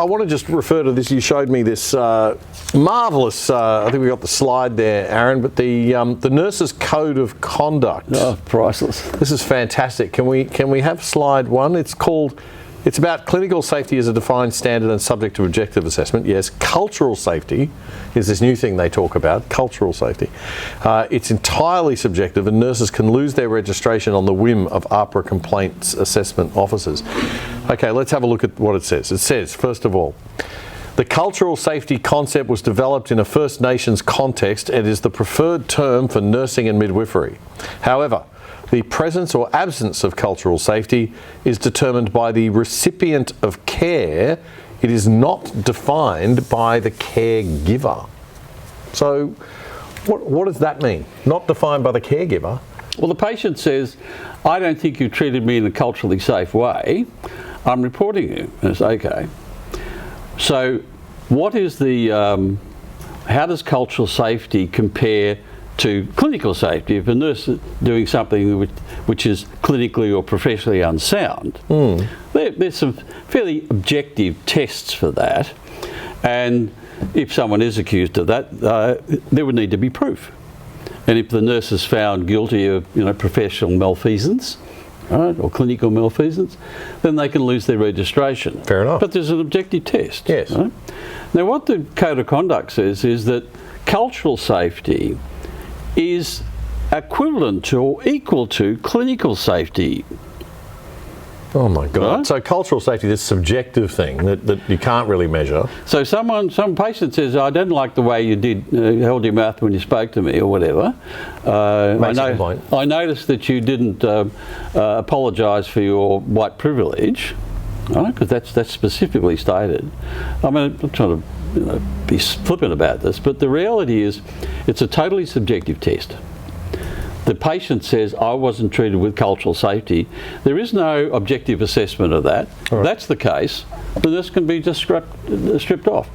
I want to just refer to this. You showed me this marvellous, I think we got the slide there, Aaron, but the Nurses Code of Conduct. Oh, priceless. This is fantastic. Can we have slide 1? It's about clinical safety as a defined standard and subject to objective assessment. Yes, cultural safety is this new thing they talk about, cultural safety. It's entirely subjective and nurses can lose their registration on the whim of AHPRA complaints assessment officers. Okay, let's have a look at what it says. It says, first of all, the cultural safety concept was developed in a First Nations context and is the preferred term for nursing and midwifery. However, the presence or absence of cultural safety is determined by the recipient of care. It is not defined by the caregiver. So what does that mean? Not defined by the caregiver? Well, the patient says, I don't think you treated me in a culturally safe way. I'm reporting you. And it's okay. So what is how does cultural safety compare to clinical safety? If a nurse is doing something which is clinically or professionally unsound, there's some fairly objective tests for that, and if someone is accused of that, there would need to be proof. And if the nurse is found guilty of professional malfeasance, right, or clinical malfeasance, then they can lose their registration. Fair enough. But there's an objective test. Yes. Right? Now what the Code of Conduct says is that cultural safety is equivalent to or equal to clinical safety. Oh my God. Right? So cultural safety, this subjective thing that you can't really measure. So some patient says, I don't like the way you held your mouth when you spoke to me or whatever. I noticed that you didn't apologise for your white privilege, right? Because that's specifically stated. I mean, I'm trying to be flippant about this, but the reality is it's a totally subjective test. The patient says, I wasn't treated with cultural safety. There is no objective assessment of that. If that's the case, the nurse can be just stripped off.